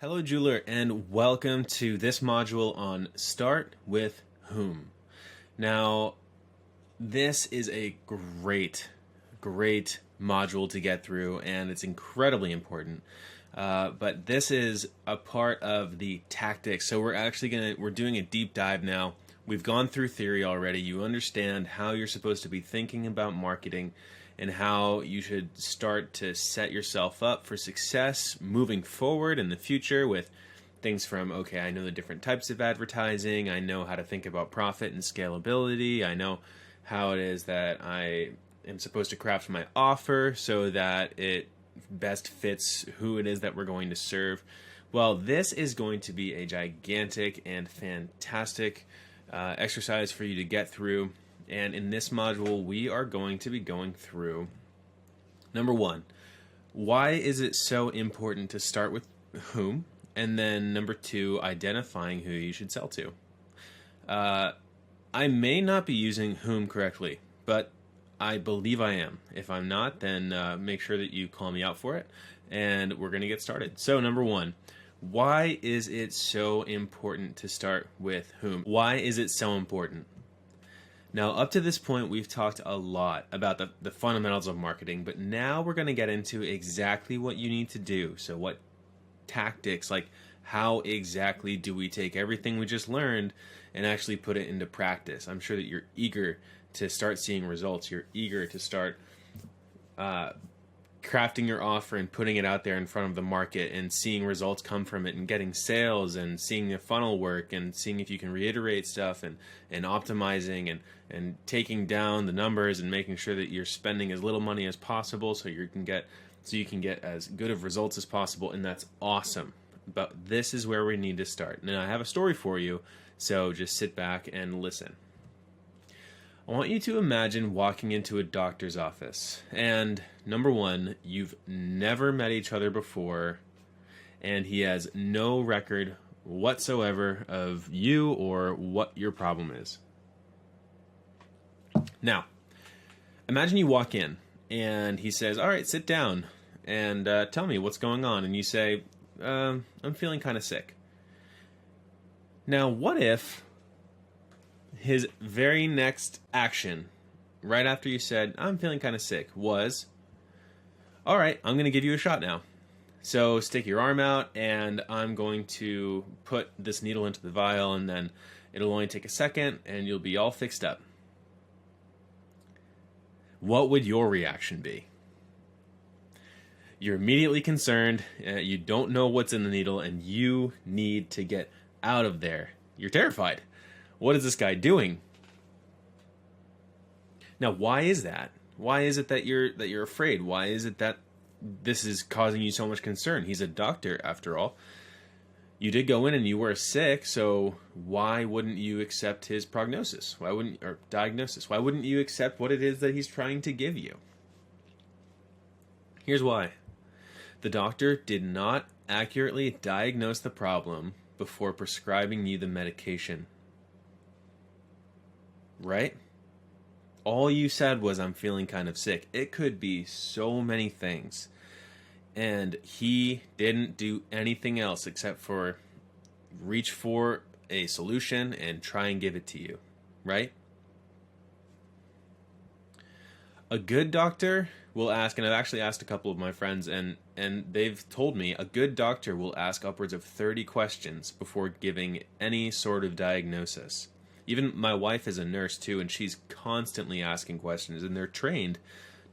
Hello, jeweler, and welcome to this module on Start with Whom. Now, this is a great module to get through, and it's incredibly important. But this is a part of the tactics. So we're doing a deep dive now. We've gone through theory already. You understand how you're supposed to be thinking about marketing and how you should start to set yourself up for success moving forward in the future with things from, okay, I know the different types of advertising, I know how to think about profit and scalability, I know how it is that I am supposed to craft my offer so that it best fits who it is that we're going to serve. Well, this is going to be a gigantic and fantastic exercise for you to get through. And in this module, we are going to be going through, number one, why is it so important to start with whom? And then number two, identifying who you should sell to. I may not be using whom correctly, but I believe I am. If I'm not, then make sure that you call me out for it, and we're going to get started. So number one, why is it so important to start with whom? Why is it so important? Now, up to this point, we've talked a lot about the fundamentals of marketing, but now we're going to get into exactly what you need to do. So what tactics, like how exactly do we take everything we just learned and actually put it into practice? I'm sure that you're eager to start seeing results. You're eager to start crafting your offer and putting it out there in front of the market and seeing results come from it and getting sales and seeing the funnel work and seeing if you can reiterate stuff and optimizing and taking down the numbers and making sure that you're spending as little money as possible so you can get as good of results as possible. And that's awesome. But this is where we need to start. Now I have a story for you, so just sit back and listen. I want you to imagine walking into a doctor's office, and number one, you've never met each other before, and he has no record whatsoever of you or what your problem is. Now, imagine you walk in, and he says, all right, sit down, and tell me what's going on, and you say, I'm feeling kind of sick. Now, what if his very next action, right after you said, I'm feeling kind of sick, was, all right, I'm going to give you a shot now. So stick your arm out, and I'm going to put this needle into the vial, and then it'll only take a second, and you'll be all fixed up. What would your reaction be? You're immediately concerned, you don't know what's in the needle, and you need to get out of there. You're terrified. What is this guy doing? Now, why is that? Why is it that you're afraid? Why is it that this is causing you so much concern? He's a doctor, after all. You did go in and you were sick, so why wouldn't you accept his prognosis? Or diagnosis? Why wouldn't you accept what it is that he's trying to give you? Here's why. The doctor did not accurately diagnose the problem before prescribing you the medication. Right? All you said was, I'm feeling kind of sick. It could be so many things. And he didn't do anything else except for reach for a solution and try and give it to you. Right? A good doctor will ask, and I've actually asked a couple of my friends, and they've told me a good doctor will ask upwards of 30 questions before giving any sort of diagnosis. Even my wife is a nurse too, and she's constantly asking questions, and they're trained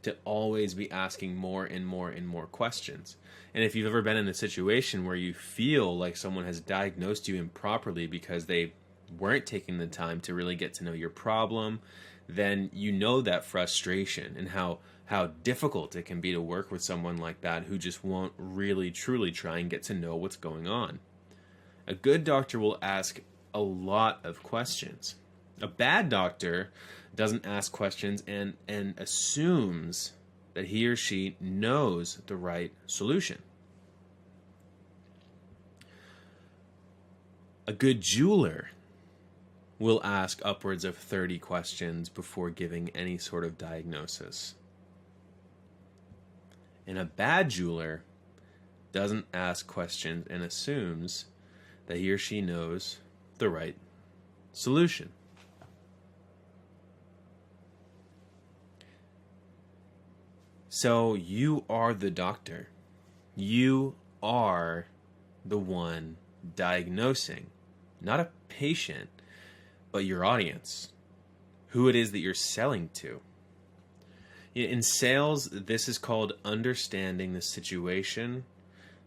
to always be asking more and more and more questions. And if you've ever been in a situation where you feel like someone has diagnosed you improperly because they weren't taking the time to really get to know your problem, then you know that frustration and how difficult it can be to work with someone like that who just won't really truly try and get to know what's going on. A good doctor will ask a lot of questions. A bad doctor doesn't ask questions and assumes that he or she knows the right solution. A good jeweler will ask upwards of 30 questions before giving any sort of diagnosis. And a bad jeweler doesn't ask questions and assumes that he or she knows the right solution. So you are the doctor. You are the one diagnosing, not a patient, but your audience, who it is that you're selling to. In sales, this is called understanding the situation,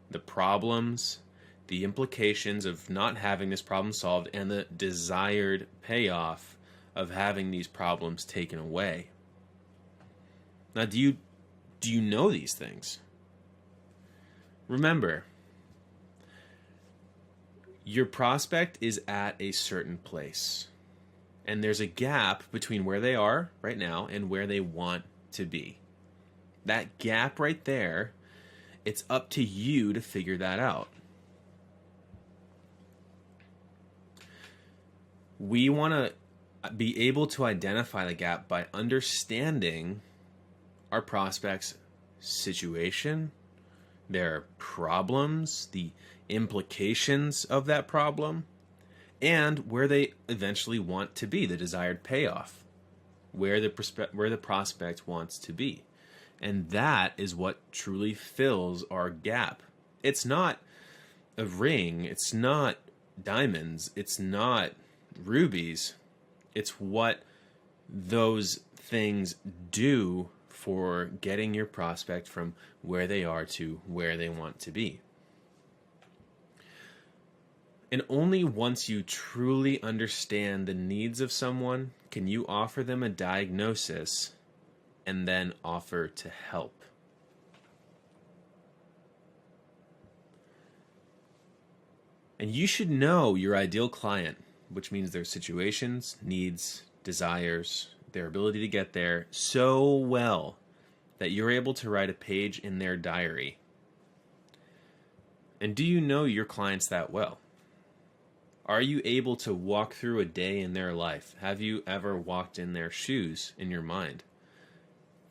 the problems, the implications of not having this problem solved, and the desired payoff of having these problems taken away. Now, do you know these things? Remember, your prospect is at a certain place, and there's a gap between where they are right now and where they want to be. That gap right there, it's up to you to figure that out. We want to be able to identify the gap by understanding our prospect's situation, their problems, the implications of that problem, and where they eventually want to be, the desired payoff, where the prospect wants to be. And that is what truly fills our gap. It's not a ring, it's not diamonds, it's not rubies. It's what those things do for getting your prospect from where they are to where they want to be. And only once you truly understand the needs of someone can you offer them a diagnosis and then offer to help. And you should know your ideal client, which means their situations, needs, desires, their ability to get there so well that you're able to write a page in their diary. And do you know your clients that well? Are you able to walk through a day in their life? Have you ever walked in their shoes in your mind?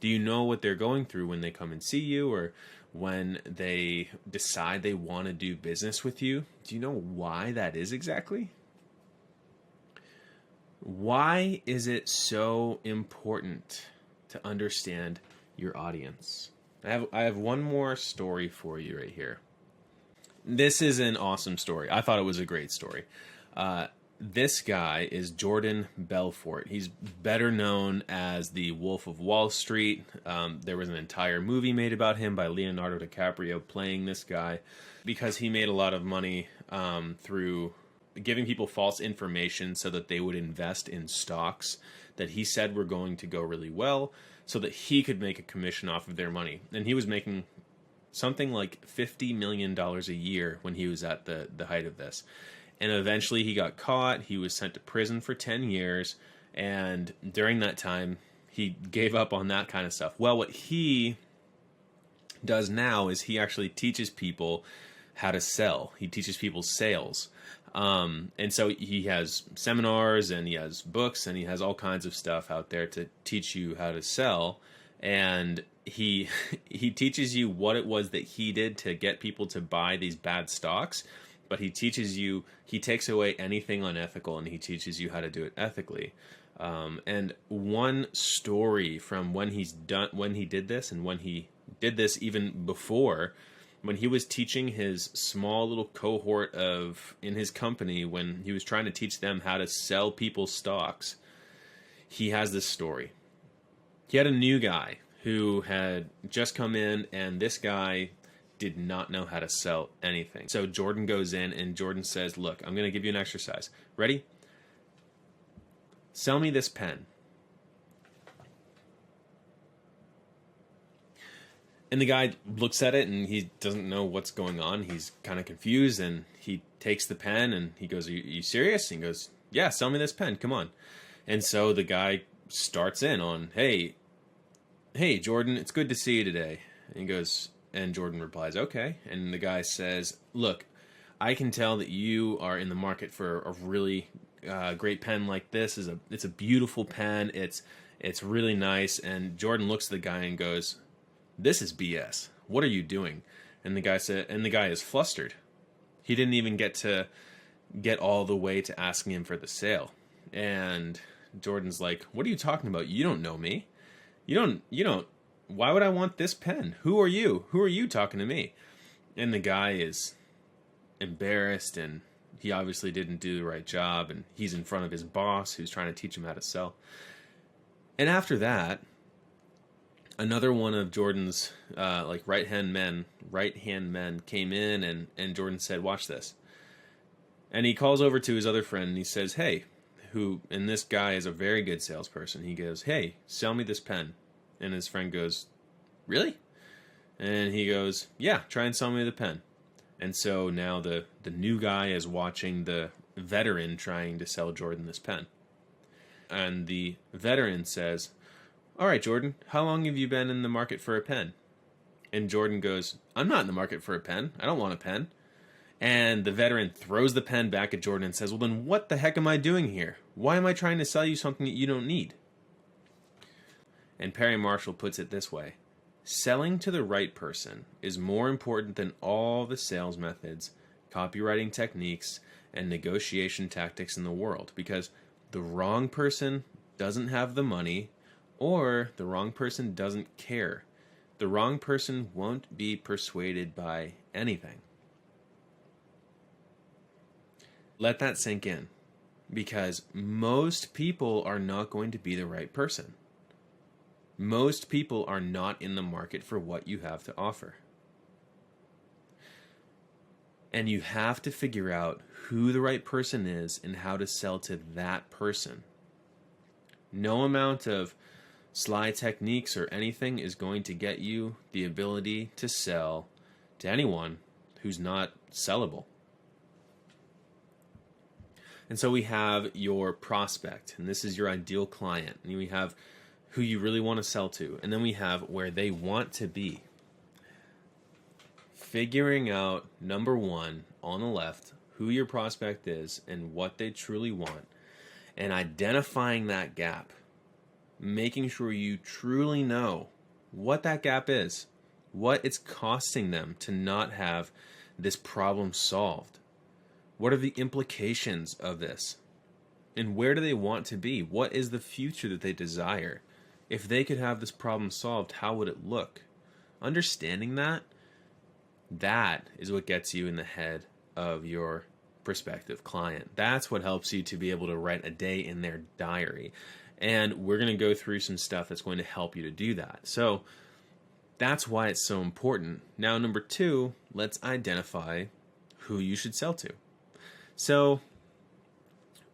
Do you know what they're going through when they come and see you, or when they decide they want to do business with you? Do you know why that is exactly? Why is it so important to understand your audience? I have one more story for you right here. This is an awesome story. I thought it was a great story. This guy is Jordan Belfort. He's better known as the Wolf of Wall Street. There was an entire movie made about him by Leonardo DiCaprio playing this guy because he made a lot of money through giving people false information so that they would invest in stocks that he said were going to go really well so that he could make a commission off of their money. And he was making something like $50 million a year when he was at the height of this. And eventually he got caught. He was sent to prison for 10 years. And during that time, he gave up on that kind of stuff. Well, what he does now is he actually teaches people how to sell. He teaches people sales. And so he has seminars and he has books and he has all kinds of stuff out there to teach you how to sell. And he teaches you what it was that he did to get people to buy these bad stocks. But he takes away anything unethical and he teaches you how to do it ethically. And one story from when he did this, and when he did this even before, when he was teaching his small little cohort in his company, when he was trying to teach them how to sell people stocks, he has this story. He had a new guy who had just come in, and this guy did not know how to sell anything. So Jordan goes in and Jordan says, look, I'm going to give you an exercise. Ready? Sell me this pen. And the guy looks at it and he doesn't know what's going on. He's kind of confused, and he takes the pen and he goes, are you serious? And he goes, yeah, sell me this pen. Come on. And so the guy starts in on, hey, Jordan, it's good to see you today. And he goes, and Jordan replies, okay. And the guy says, look, I can tell that you are in the market for a really great pen like this. It's a beautiful pen. It's really nice. And Jordan looks at the guy and goes, this is BS. What are you doing? And the guy is flustered. He didn't even get all the way to asking him for the sale. And Jordan's like, "What are you talking about? You don't know me. You don't, why would I want this pen? Who are you? Who are you talking to me?" And the guy is embarrassed, and he obviously didn't do the right job, and he's in front of his boss who's trying to teach him how to sell. And after that, another one of Jordan's like right hand men came in, and Jordan said, "Watch this." And he calls over to his other friend and he says, "Hey," and this guy is a very good salesperson. He goes, "Hey, sell me this pen." And his friend goes, "Really?" And he goes, "Yeah, try and sell me the pen." And so now the new guy is watching the veteran trying to sell Jordan this pen. And the veteran says, "All right, Jordan, how long have you been in the market for a pen?" And Jordan goes, "I'm not in the market for a pen. I don't want a pen." And the veteran throws the pen back at Jordan and says, "Well, then what the heck am I doing here? Why am I trying to sell you something that you don't need?" And Perry Marshall puts it this way: selling to the right person is more important than all the sales methods, copywriting techniques, and negotiation tactics in the world, because the wrong person doesn't have the money, or the wrong person doesn't care. The wrong person won't be persuaded by anything. Let that sink in, because most people are not going to be the right person. Most people are not in the market for what you have to offer. And you have to figure out who the right person is and how to sell to that person. No amount of sly techniques or anything is going to get you the ability to sell to anyone who's not sellable. And so we have your prospect, and this is your ideal client. And we have who you really want to sell to. And then we have where they want to be. Figuring out, number one, on the left, who your prospect is and what they truly want, and identifying that gap. Making sure you truly know what that gap is, what it's costing them to not have this problem solved. What are the implications of this? And where do they want to be? What is the future that they desire? If they could have this problem solved, how would it look? Understanding that is what gets you in the head of your prospective client. That's what helps you to be able to write a day in their diary. And we're going to go through some stuff that's going to help you to do that. So that's why it's so important. Now, number two, let's identify who you should sell to. So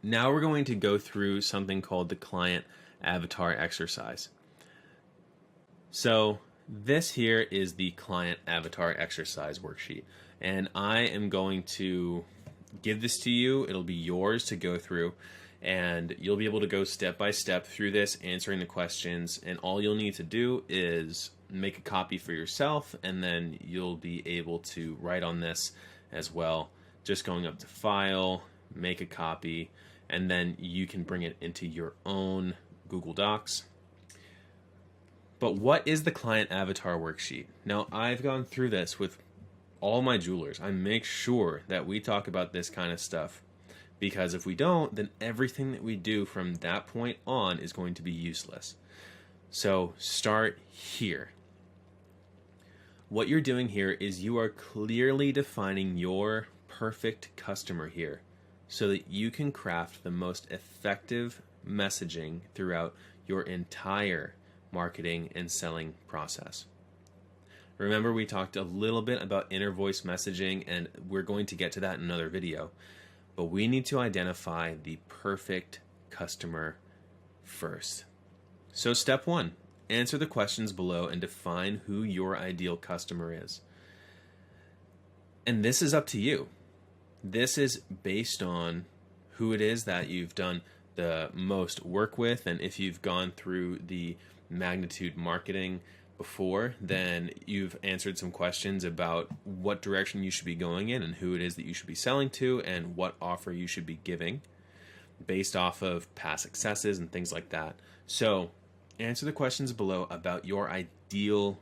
now we're going to go through something called the client avatar exercise. So this here is the client avatar exercise worksheet. And I am going to give this to you. It'll be yours to go through. And you'll be able to go step by step through this, answering the questions. And all you'll need to do is make a copy for yourself. And then you'll be able to write on this as well. Just going up to File, make a copy, and then you can bring it into your own Google Docs. But what is the client avatar worksheet? Now, I've gone through this with all my jewelers. I make sure that we talk about this kind of stuff, because if we don't, then everything that we do from that point on is going to be useless. So start here. What you're doing here is you are clearly defining your perfect customer here so that you can craft the most effective messaging throughout your entire marketing and selling process. Remember, we talked a little bit about inner voice messaging, and we're going to get to that in another video, but we need to identify the perfect customer first. So step one, answer the questions below and define who your ideal customer is. And this is up to you. This is based on who it is that you've done the most work with, and if you've gone through the magnitude marketing before, then you've answered some questions about what direction you should be going in and who it is that you should be selling to and what offer you should be giving based off of past successes and things like that. So answer the questions below about your ideal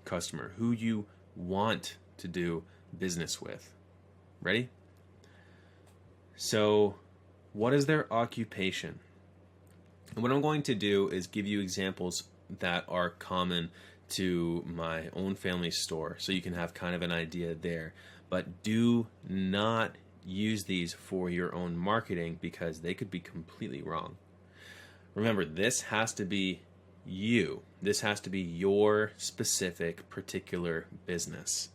customer, who you want to do business with. Ready? So, what is their occupation? And what I'm going to do is give you examples that are common to my own family store so you can have kind of an idea there. But do not use these for your own marketing because they could be completely wrong. Remember, this has to be you. This has to be your specific particular business.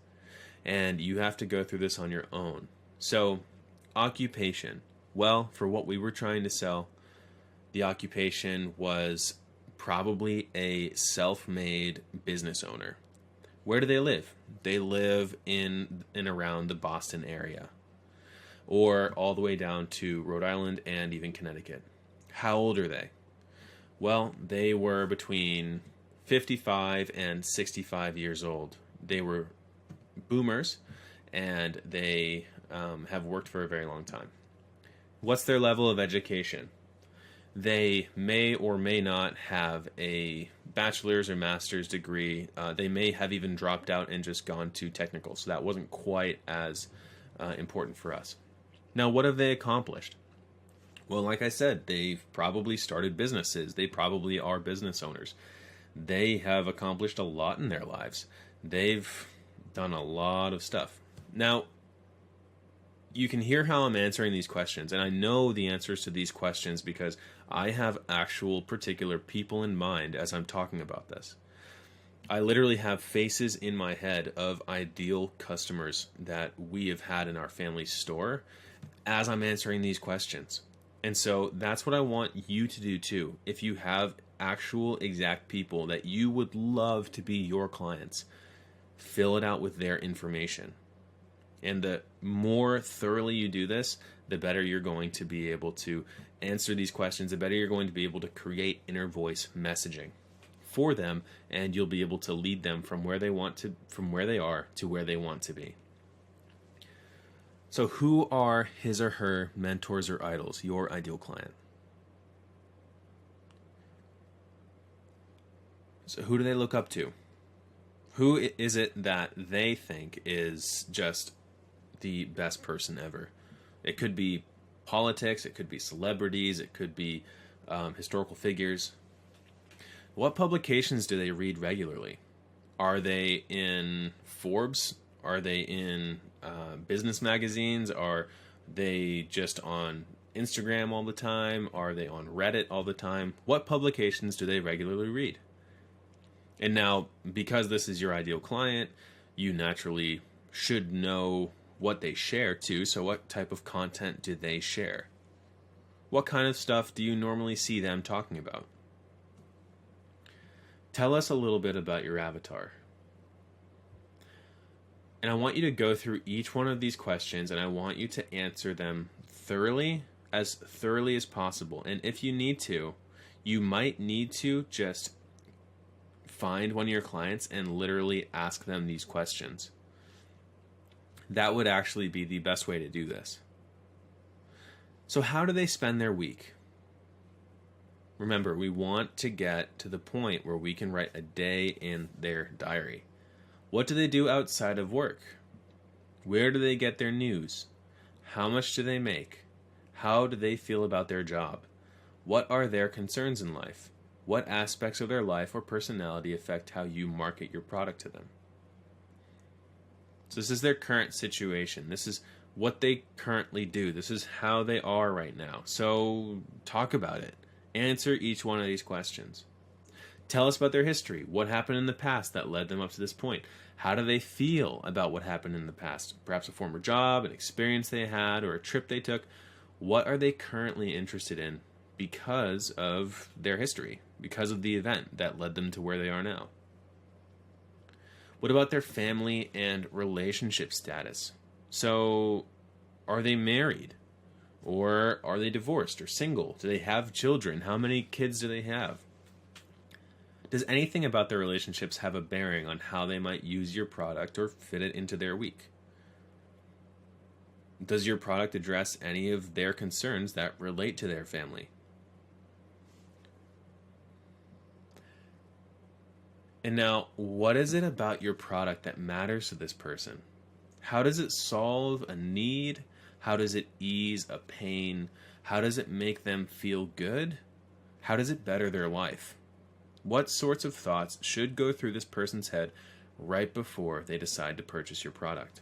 And you have to go through this on your own. So, occupation. Well, for what we were trying to sell, the occupation was probably a self-made business owner. Where do they live? They live in and around the Boston area, or all the way down to Rhode Island and even Connecticut. How old are they? Well, they were between 55 and 65 years old. They were boomers, and they have worked for a very long time. What's their level of education? They may or may not have a bachelor's or master's degree. They may have even dropped out and just gone to technical, so that wasn't quite as important for us. Now, what have they accomplished? Well, like I said, they've probably started businesses. They probably are business owners. They have accomplished a lot in their lives. They've done a lot of stuff. Now, you can hear how I'm answering these questions, and I know the answers to these questions because I have actual particular people in mind as I'm talking about this. I literally have faces in my head of ideal customers that we have had in our family store as I'm answering these questions. And so that's what I want you to do too. If you have actual exact people that you would love to be your clients, fill it out with their information. And the more thoroughly you do this, the better you're going to be able to answer these questions, the better you're going to be able to create inner voice messaging for them, and you'll be able to lead them from where they are to where they want to be. So who are his or her mentors or idols, your ideal client? So who do they look up to? Who is it that they think is just the best person ever? It could be politics, it could be celebrities, it could be historical figures. What publications do they read regularly? Are they in Forbes? Are they in business magazines? Are they just on Instagram all the time? Are they on Reddit all the time? What publications do they regularly read? And now, because this is your ideal client, you naturally should know what they share too. So what type of content do they share? What kind of stuff do you normally see them talking about? Tell us a little bit about your avatar. And I want you to go through each one of these questions, and I want you to answer them thoroughly as possible. And if you need to, you might need to just find one of your clients and literally ask them these questions. That would actually be the best way to do this. So how do they spend their week? Remember, we want to get to the point where we can write a day in their diary. What do they do outside of work? Where do they get their news? How much do they make? How do they feel about their job? What are their concerns in life? What aspects of their life or personality affect how you market your product to them? So this is their current situation. This is what they currently do. This is how they are right now. So talk about it. Answer each one of these questions. Tell us about their history. What happened in the past that led them up to this point? How do they feel about what happened in the past? Perhaps a former job, an experience they had, or a trip they took. What are they currently interested in because of their history, because of the event that led them to where they are now? What about their family and relationship status? So, are they married? Or are they divorced or single? Do they have children? How many kids do they have? Does anything about their relationships have a bearing on how they might use your product or fit it into their week? Does your product address any of their concerns that relate to their family? And now, what is it about your product that matters to this person? How does it solve a need? How does it ease a pain? How does it make them feel good? How does it better their life? What sorts of thoughts should go through this person's head right before they decide to purchase your product?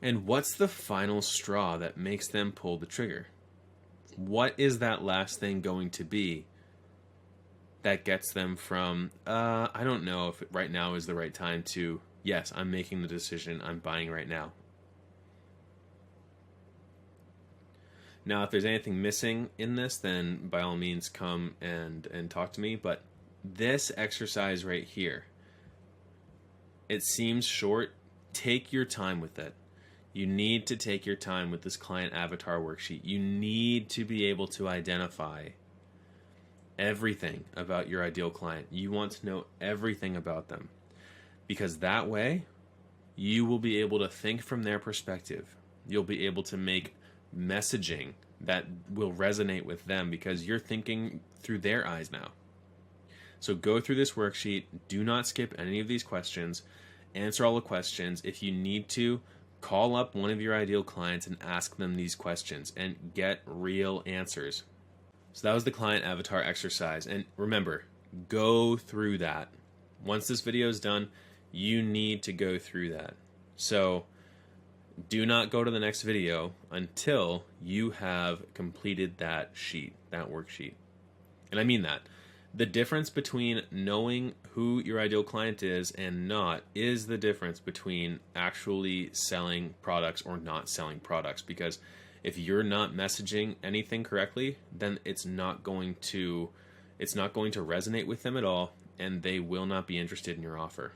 And what's the final straw that makes them pull the trigger? What is that last thing going to be that gets them from, I don't know if right now is the right time, to, yes, I'm making the decision, I'm buying right now. Now, if there's anything missing in this, then by all means come and talk to me. But this exercise right here, it seems short. Take your time with it. You need to take your time with this client avatar worksheet. You need to be able to identify everything about your ideal client. You want to know everything about them, because that way you will be able to think from their perspective. You'll be able to make messaging that will resonate with them because you're thinking through their eyes now. So go through this worksheet. Do not skip any of these questions. Answer all the questions. If you need to, call up one of your ideal clients and ask them these questions and get real answers. So that was the client avatar exercise. And remember, go through that. Once this video is done, you need to go through that. So do not go to the next video until you have completed that sheet, that worksheet. And I mean that. The difference between knowing who your ideal client is and not is the difference between actually selling products or not selling products. Because if you're not messaging anything correctly, then it's not going to resonate with them at all, and they will not be interested in your offer.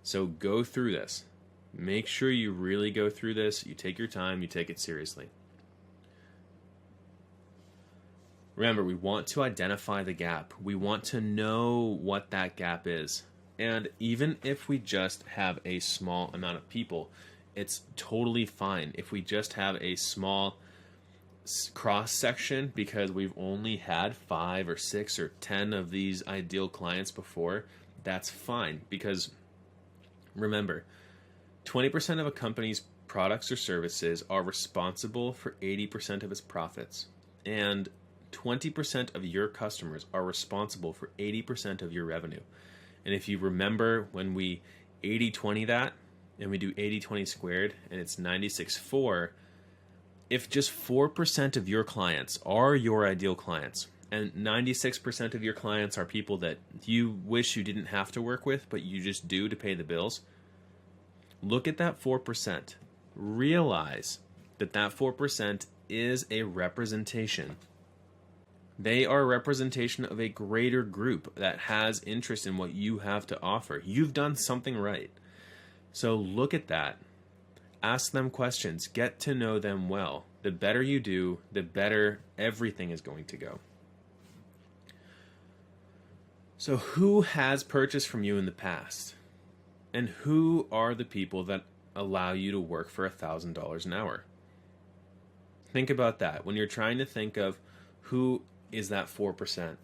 So go through this. Make sure you really go through this. You take your time, you take it seriously. Remember, we want to identify the gap. We want to know what that gap is. And even if we just have a small amount of people, it's totally fine. If we just have a small cross section because we've only had 5 or 6 or 10 of these ideal clients before, that's fine. Because remember, 20% of a company's products or services are responsible for 80% of its profits. And 20% of your customers are responsible for 80% of your revenue. And if you remember when we 80-20 that, and we do 80-20 squared, and it's 96-4, if just 4% of your clients are your ideal clients, and 96% of your clients are people that you wish you didn't have to work with, but you just do to pay the bills, look at that 4%. Realize that that 4% is a representation. They are a representation of a greater group that has interest in what you have to offer. You've done something right. So look at that. Ask them questions. Get to know them well. The better you do, the better everything is going to go. So who has purchased from you in the past? And who are the people that allow you to work for $1,000 an hour? Think about that. When you're trying to think of who is that 4%.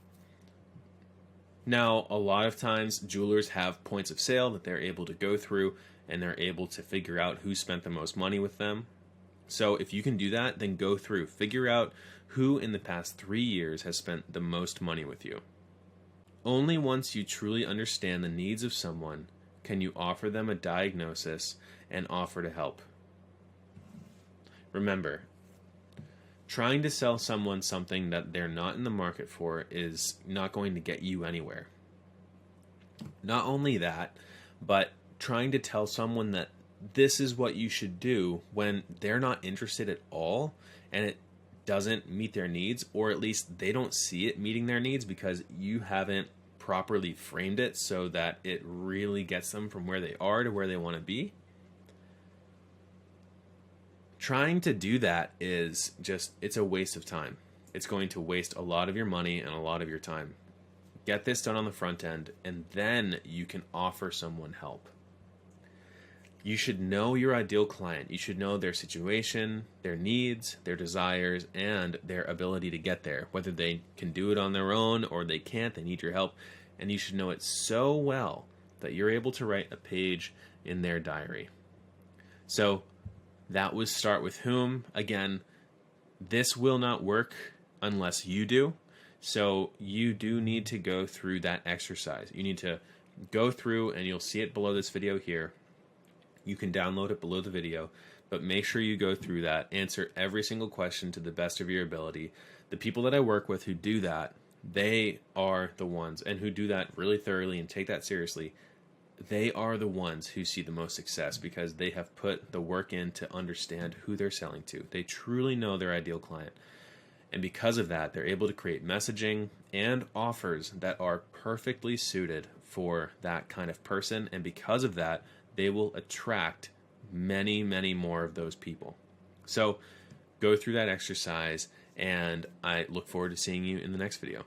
Now, a lot of times jewelers have points of sale that they're able to go through, and they're able to figure out who spent the most money with them. So if you can do that, then go through. Figure out who in the past 3 years has spent the most money with you. Only once you truly understand the needs of someone can you offer them a diagnosis and offer to help. Remember, trying to sell someone something that they're not in the market for is not going to get you anywhere. Not only that, but trying to tell someone that this is what you should do when they're not interested at all and it doesn't meet their needs, or at least they don't see it meeting their needs because you haven't properly framed it so that it really gets them from where they are to where they want to be. Trying to do that is just, it's a waste of time. It's going to waste a lot of your money and a lot of your time. Get this done on the front end, and then you can offer someone help. You should know your ideal client. You should know their situation, their needs, their desires, and their ability to get there. Whether they can do it on their own or they can't, they need your help. and you should know it so well that you're able to write a page in their diary. So that was start with whom. Again, this will not work unless you do. So you do need to go through that exercise. You need to go through, and you'll see it below this video here. You can download it below the video, but make sure you go through that, answer every single question to the best of your ability. The people that I work with who do that, they are the ones, and who do that really thoroughly and take that seriously, they are the ones who see the most success because they have put the work in to understand who they're selling to. They truly know their ideal client. And because of that, they're able to create messaging and offers that are perfectly suited for that kind of person. And because of that, they will attract many, many more of those people. So go through that exercise, and I look forward to seeing you in the next video.